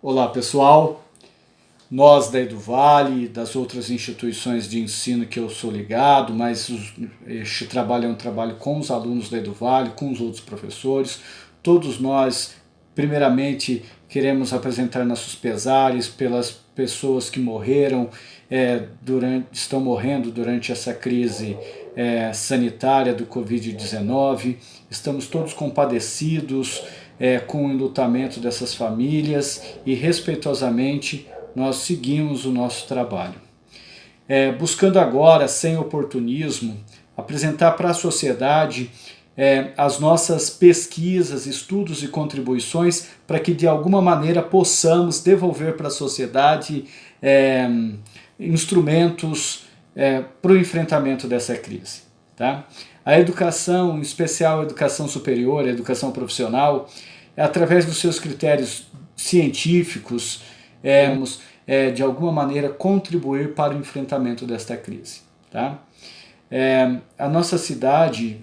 Olá pessoal, nós da EduVale, das outras instituições de ensino que eu sou ligado, mas este trabalho é um trabalho com os alunos da EduVale, com os outros professores, todos nós primeiramente queremos apresentar nossos pesares pelas pessoas que morreram, estão morrendo durante essa crise sanitária do Covid-19, estamos todos compadecidos com o enlutamento dessas famílias e respeitosamente nós seguimos o nosso trabalho. Buscando agora, sem oportunismo, apresentar para a sociedade as nossas pesquisas, estudos e contribuições para que de alguma maneira possamos devolver para a sociedade instrumentos para o enfrentamento dessa crise. Tá? A educação, em especial a educação superior, a educação profissional, através dos seus critérios científicos, de alguma maneira contribuir para o enfrentamento desta crise. Tá? A nossa cidade,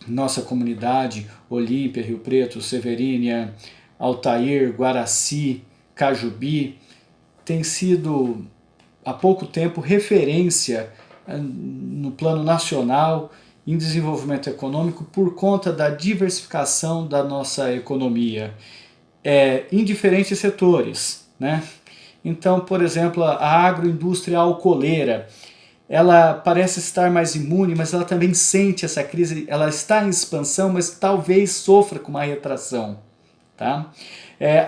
nossa comunidade, Olímpia, Rio Preto, Severínia, Altair, Guaraci, Cajubi, tem sido há pouco tempo referência no plano nacional em desenvolvimento econômico por conta da diversificação da nossa economia em diferentes setores, né? Então, por exemplo, a agroindústria alcooleira, ela parece estar mais imune, mas ela também sente essa crise, ela está em expansão, mas talvez sofra com uma retração. Tá?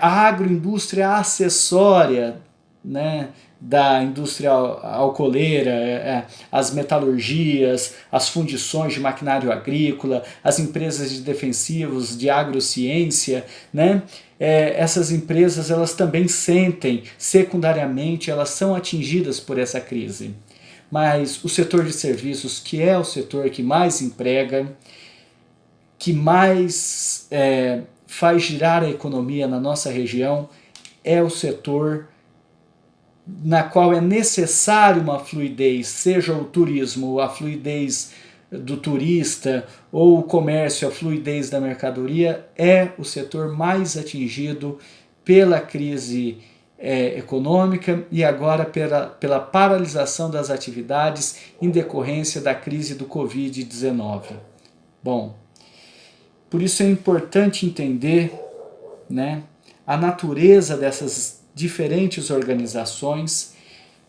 A agroindústria acessória, né, da indústria alcooleira, as metalurgias, as fundições de maquinário agrícola, as empresas de defensivos, de agrociência, né? Essas empresas elas também sentem, secundariamente, elas são atingidas por essa crise. Mas o setor de serviços, que é o setor que mais emprega, que mais faz girar a economia na nossa região, é o setor na qual é necessário uma fluidez, seja o turismo, a fluidez do turista, ou o comércio, a fluidez da mercadoria, é o setor mais atingido pela crise econômica e agora pela paralisação das atividades em decorrência da crise do Covid-19. Bom, por isso é importante entender, né, a natureza dessas diferentes organizações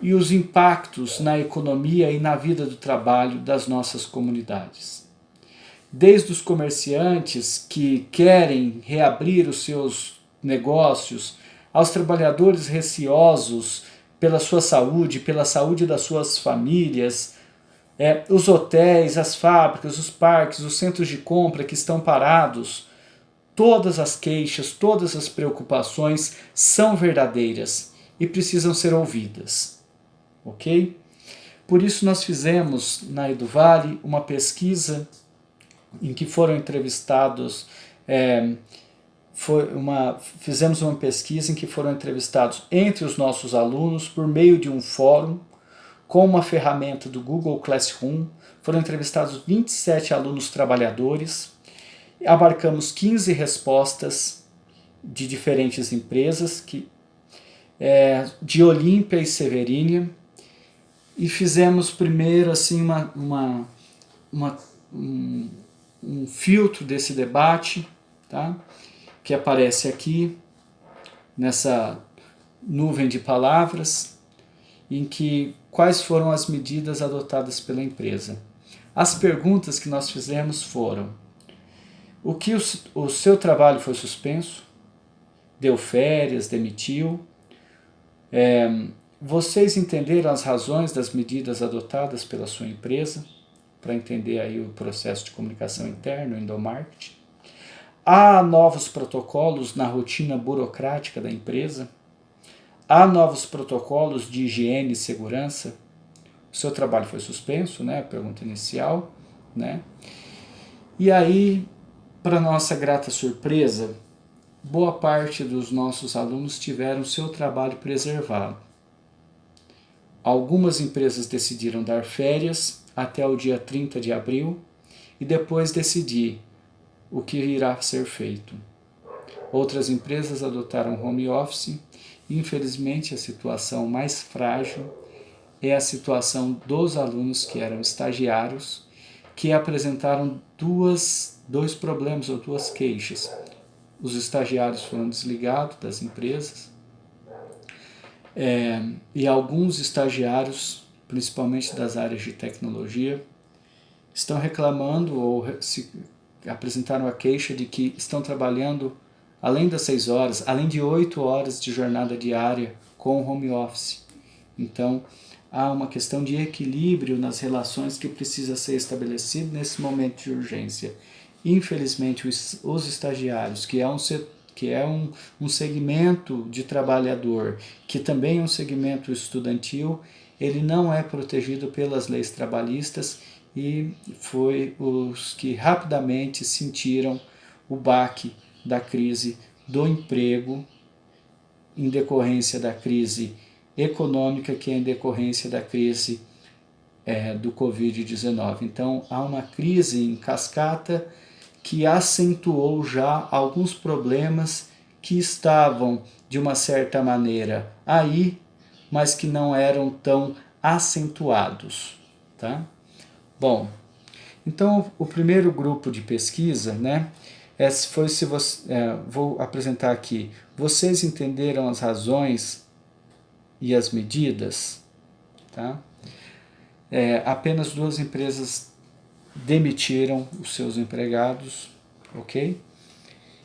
e os impactos na economia e na vida do trabalho das nossas comunidades. Desde os comerciantes que querem reabrir os seus negócios, aos trabalhadores receosos pela sua saúde, pela saúde das suas famílias, os hotéis, as fábricas, os parques, os centros de compra que estão parados. Todas as queixas, todas as preocupações são verdadeiras e precisam ser ouvidas, ok? Por isso nós fizemos na EduVale uma pesquisa em que foram entrevistados, fizemos uma pesquisa em que foram entrevistados entre os nossos alunos por meio de um fórum com uma ferramenta do Google Classroom, foram entrevistados 27 alunos trabalhadores. Abarcamos 15 respostas de diferentes empresas, de Olímpia e Severínia, e fizemos primeiro assim, um filtro desse debate, tá? Que aparece aqui, nessa nuvem de palavras, em que quais foram as medidas adotadas pela empresa. As perguntas que nós fizemos foram: o seu trabalho foi suspenso? Deu férias? Demitiu? Vocês entenderam as razões das medidas adotadas pela sua empresa? Para entender aí o processo de comunicação interno, o endomarketing. Há novos protocolos na rotina burocrática da empresa? Há novos protocolos de higiene e segurança? O seu trabalho foi suspenso, né? Pergunta inicial, né? E aí, para nossa grata surpresa, boa parte dos nossos alunos tiveram seu trabalho preservado. Algumas empresas decidiram dar férias até o dia 30 de abril e depois decidir o que irá ser feito. Outras empresas adotaram home office. Infelizmente, a situação mais frágil é a situação dos alunos que eram estagiários, que apresentaram dois problemas ou duas queixas. Os estagiários foram desligados das empresas e alguns estagiários, principalmente das áreas de tecnologia, estão reclamando ou apresentaram a queixa de que estão trabalhando além das 6 horas, além de 8 horas de jornada diária com home office. Então, há uma questão de equilíbrio nas relações que precisa ser estabelecido nesse momento de urgência. Infelizmente, os estagiários, que é um segmento de trabalhador, que também é um segmento estudantil, ele não é protegido pelas leis trabalhistas e foi os que rapidamente sentiram o baque da crise do emprego em decorrência da crise econômica, que é em decorrência da crise do Covid-19. Então, há uma crise em cascata que acentuou já alguns problemas que estavam, de uma certa maneira, aí, mas que não eram tão acentuados. Tá? Bom, então o primeiro grupo de pesquisa, né, vou apresentar aqui. Vocês entenderam as razões e as medidas? Tá? Apenas 2 empresas demitiram os seus empregados, ok?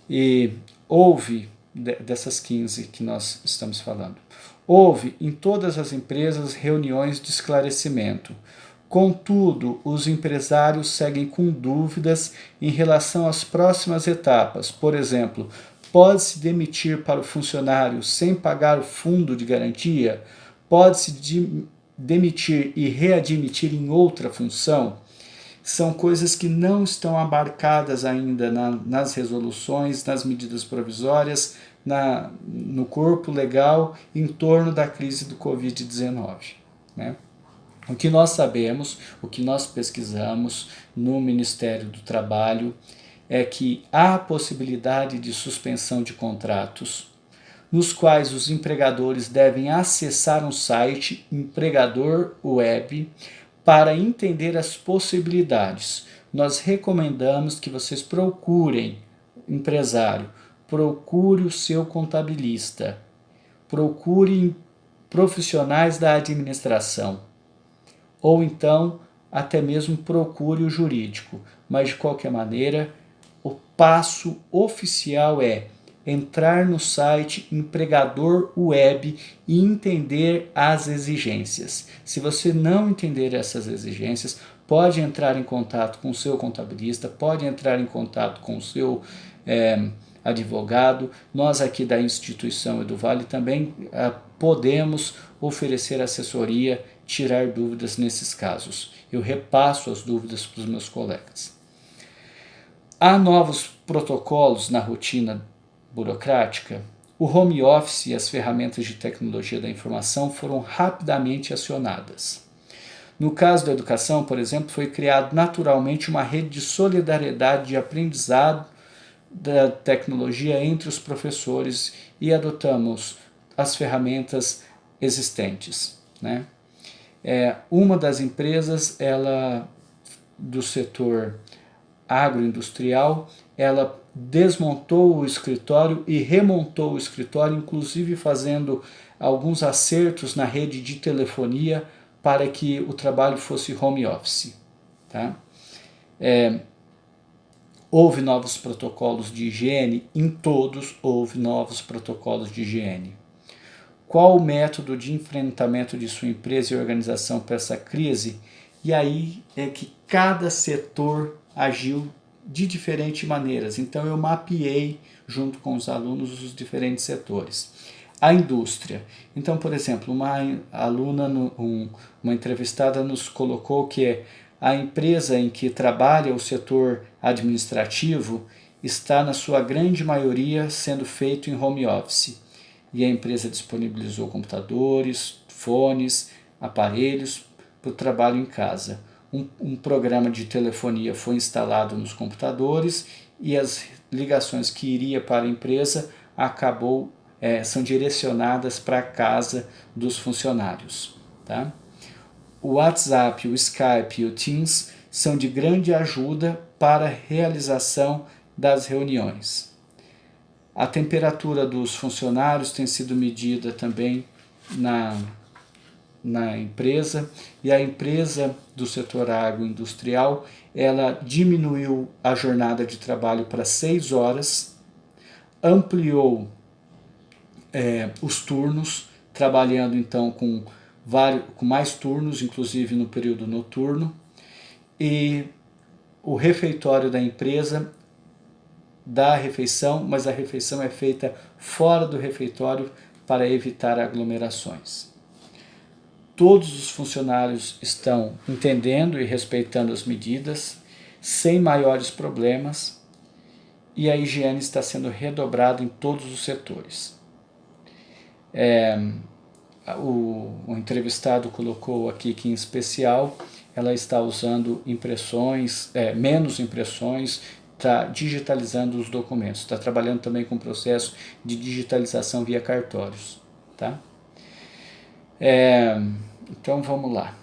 E houve, dessas 15 que nós estamos falando, houve em todas as empresas reuniões de esclarecimento. Contudo, os empresários seguem com dúvidas em relação às próximas etapas. Por exemplo, pode-se demitir para o funcionário sem pagar o fundo de garantia? Pode-se demitir e readmitir em outra função? São coisas que não estão abarcadas ainda nas resoluções, nas medidas provisórias, no corpo legal em torno da crise do Covid-19. Né? O que nós sabemos, o que nós pesquisamos no Ministério do Trabalho é que há possibilidade de suspensão de contratos, nos quais os empregadores devem acessar um site empregador web para entender as possibilidades. Nós recomendamos que vocês procurem, empresário, procure o seu contabilista, procure profissionais da administração, ou então até mesmo procure o jurídico. Mas de qualquer maneira, o passo oficial é entrar no site empregador web e entender as exigências. Se você não entender essas exigências, pode entrar em contato com o seu contabilista, pode entrar em contato com o seu advogado. Nós aqui da instituição EduVale também podemos oferecer assessoria, tirar dúvidas nesses casos. Eu repasso as dúvidas para os meus colegas. Há novos protocolos na rotina burocrática? O home office e as ferramentas de tecnologia da informação foram rapidamente acionadas. No caso da educação, por exemplo, foi criado naturalmente uma rede de solidariedade de aprendizado da tecnologia entre os professores e adotamos as ferramentas existentes. Né? Uma das empresas, do setor agroindustrial, ela desmontou o escritório e remontou o escritório, inclusive fazendo alguns acertos na rede de telefonia para que o trabalho fosse home office. Tá? Houve novos protocolos de higiene, em todos houve novos protocolos de higiene. Qual o método de enfrentamento de sua empresa e organização para essa crise? E aí é que cada setor agiu de diferentes maneiras. Então eu mapeei junto com os alunos os diferentes setores. A indústria. Então, por exemplo, uma aluna, uma entrevistada nos colocou que a empresa em que trabalha o setor administrativo está, na sua grande maioria, sendo feito em home office. E a empresa disponibilizou computadores, fones, aparelhos para o trabalho em casa. Um programa de telefonia foi instalado nos computadores e as ligações que iria para a empresa são direcionadas para a casa dos funcionários. Tá? O WhatsApp, o Skype e o Teams são de grande ajuda para a realização das reuniões. A temperatura dos funcionários tem sido medida também na empresa, e a empresa do setor agroindustrial, ela diminuiu a jornada de trabalho para 6 horas, ampliou os turnos, trabalhando então com mais turnos, inclusive no período noturno, e o refeitório da empresa dá a refeição, mas a refeição é feita fora do refeitório para evitar aglomerações. Todos os funcionários estão entendendo e respeitando as medidas, sem maiores problemas, e a higiene está sendo redobrada em todos os setores. O entrevistado colocou aqui que, em especial, ela está usando menos impressões, está digitalizando os documentos, está trabalhando também com o processo de digitalização via cartórios. Tá? Então vamos lá.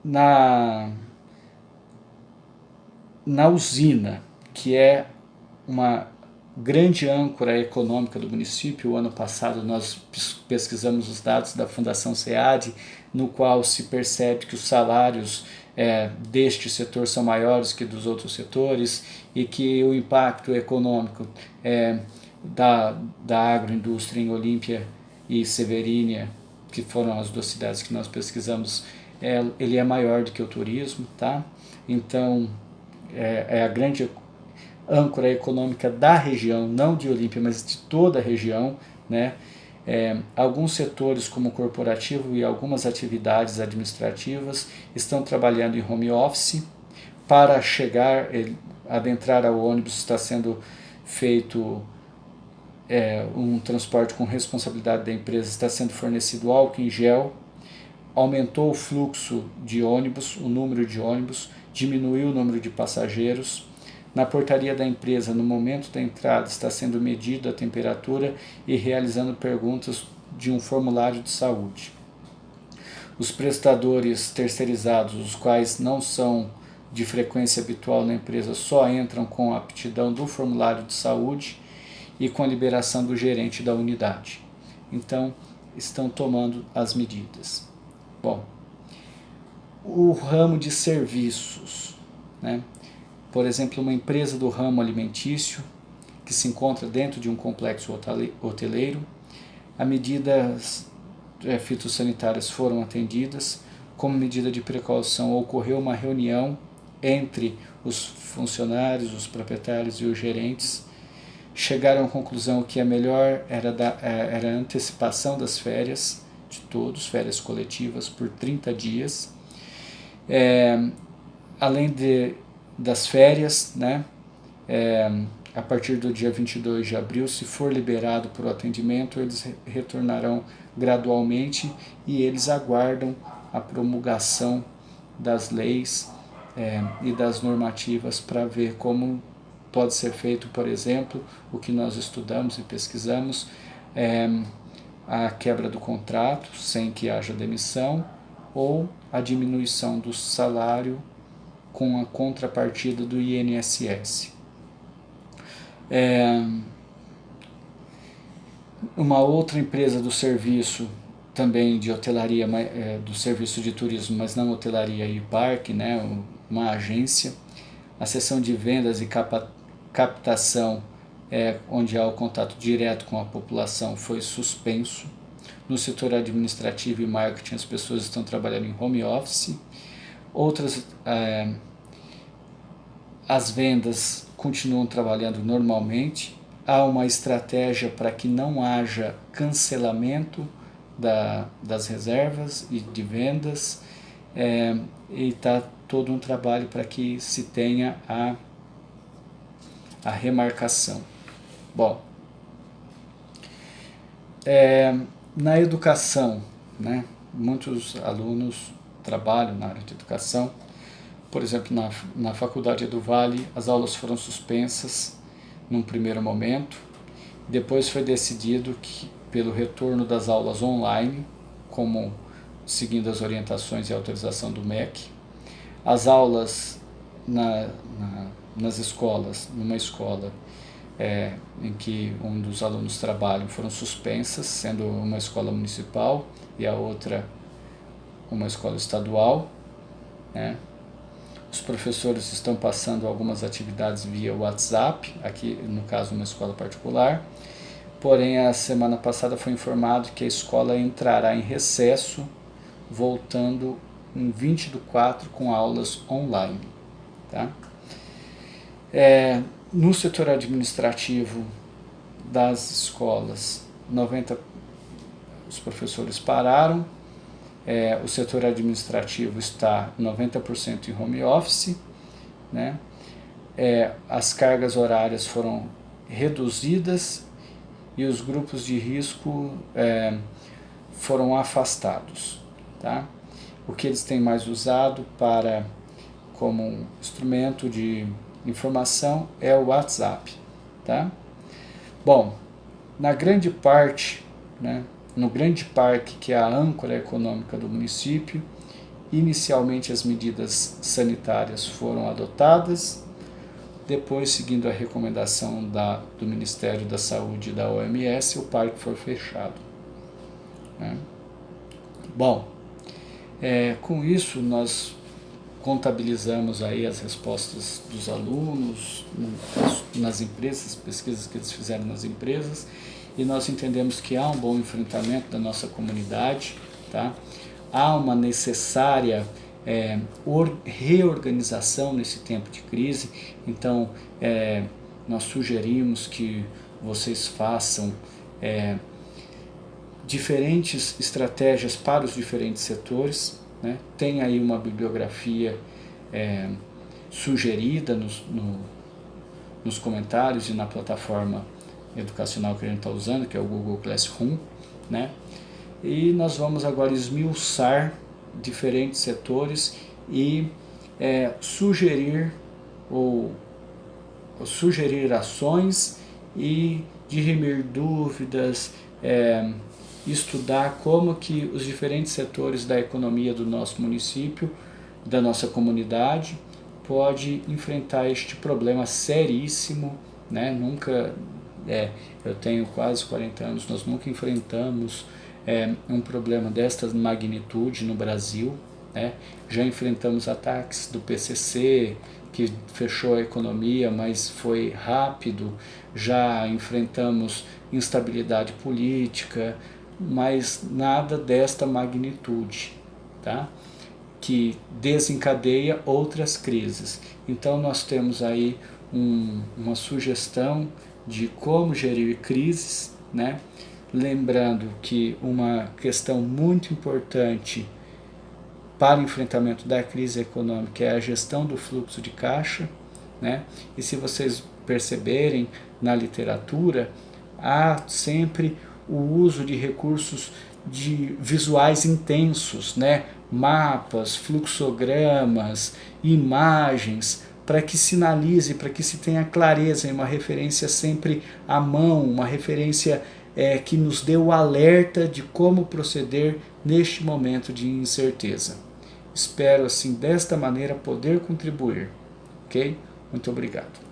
Na usina, que é uma grande âncora econômica do município, o ano passado nós pesquisamos os dados da Fundação SEAD, no qual se percebe que os salários deste setor são maiores que dos outros setores e que o impacto econômico da agroindústria em Olímpia e Severínia, que foram as 2 cidades que nós pesquisamos, ele é maior do que o turismo, tá? Então é a grande âncora econômica da região, não de Olímpia, mas de toda a região, né? Alguns setores, como o corporativo e algumas atividades administrativas, estão trabalhando em home office. Para adentrar ao ônibus, está sendo feito um transporte com responsabilidade da empresa, está sendo fornecido álcool em gel, aumentou o fluxo de ônibus, o número de ônibus, diminuiu o número de passageiros. Na portaria da empresa, no momento da entrada, está sendo medida a temperatura e realizando perguntas de um formulário de saúde. Os prestadores terceirizados, os quais não são de frequência habitual na empresa, só entram com a aptidão do formulário de saúde e com a liberação do gerente da unidade. Então, estão tomando as medidas. Bom, o ramo de serviços, né? Por exemplo, uma empresa do ramo alimentício que se encontra dentro de um complexo hoteleiro, as medidas fitossanitárias foram atendidas. Como medida de precaução, ocorreu uma reunião entre os funcionários, os proprietários e os gerentes. Chegaram à conclusão que a melhor era a antecipação das férias de todos, férias coletivas por 30 dias. Além das férias, né? A partir do dia 22 de abril, se for liberado para o atendimento, eles retornarão gradualmente e eles aguardam a promulgação das leis e das normativas para ver como pode ser feito, por exemplo, o que nós estudamos e pesquisamos, a quebra do contrato sem que haja demissão ou a diminuição do salário com a contrapartida do INSS. Uma outra empresa do serviço, também de hotelaria, do serviço de turismo, mas não hotelaria e parque, né, uma agência, a seção de vendas e captação, onde há o contato direto com a população, foi suspenso. No setor administrativo e marketing, as pessoas estão trabalhando em home office. Outras, as vendas continuam trabalhando normalmente. Há uma estratégia para que não haja cancelamento das reservas e de vendas, e está todo um trabalho para que se tenha a remarcação. Bom, na educação, né, muitos alunos trabalham na área de educação. Por exemplo, na Faculdade do Vale, as aulas foram suspensas num primeiro momento. Depois foi decidido que, pelo retorno das aulas online, como seguindo as orientações e autorização do MEC, as aulas nas escolas, numa escola em que um dos alunos trabalham, foram suspensas, sendo uma escola municipal e a outra uma escola estadual, né? Os professores estão passando algumas atividades via WhatsApp, aqui no caso uma escola particular, porém a semana passada foi informado que a escola entrará em recesso, voltando em 20/4 com aulas online. Tá? No setor administrativo das escolas, os professores pararam, o setor administrativo está 90% em home office, né? As cargas horárias foram reduzidas e os grupos de risco foram afastados. Tá? O que eles têm mais usado como um instrumento de informação é o WhatsApp. Tá? Bom, na grande parte, né, no grande parque, que é a âncora econômica do município, inicialmente as medidas sanitárias foram adotadas, depois, seguindo a recomendação do Ministério da Saúde e da OMS, o parque foi fechado. Né? Bom, com isso nós contabilizamos aí as respostas dos alunos nas empresas, pesquisas que eles fizeram nas empresas, e nós entendemos que há um bom enfrentamento da nossa comunidade, tá? Há uma necessária reorganização nesse tempo de crise, então nós sugerimos que vocês façam diferentes estratégias para os diferentes setores, né? Tem aí uma bibliografia sugerida nos comentários e na plataforma educacional que a gente está usando, que é o Google Classroom, né? E nós vamos agora esmiuçar diferentes setores e sugerir ações e dirimir dúvidas, estudar como que os diferentes setores da economia do nosso município, da nossa comunidade, pode enfrentar este problema seríssimo, né? Eu tenho quase 40 anos, nós nunca enfrentamos um problema desta magnitude no Brasil, né? Já enfrentamos ataques do PCC, que fechou a economia, mas foi rápido, já enfrentamos instabilidade política, mas nada desta magnitude, tá? Que desencadeia outras crises. Então nós temos aí uma sugestão de como gerir crises, né? Lembrando que uma questão muito importante para o enfrentamento da crise econômica é a gestão do fluxo de caixa, né? E se vocês perceberem na literatura, há sempre o uso de recursos visuais intensos, né? Mapas, fluxogramas, imagens, para que sinalize, para que se tenha clareza em uma referência sempre à mão, uma referência que nos dê o alerta de como proceder neste momento de incerteza. Espero, assim, desta maneira, poder contribuir. Ok? Muito obrigado.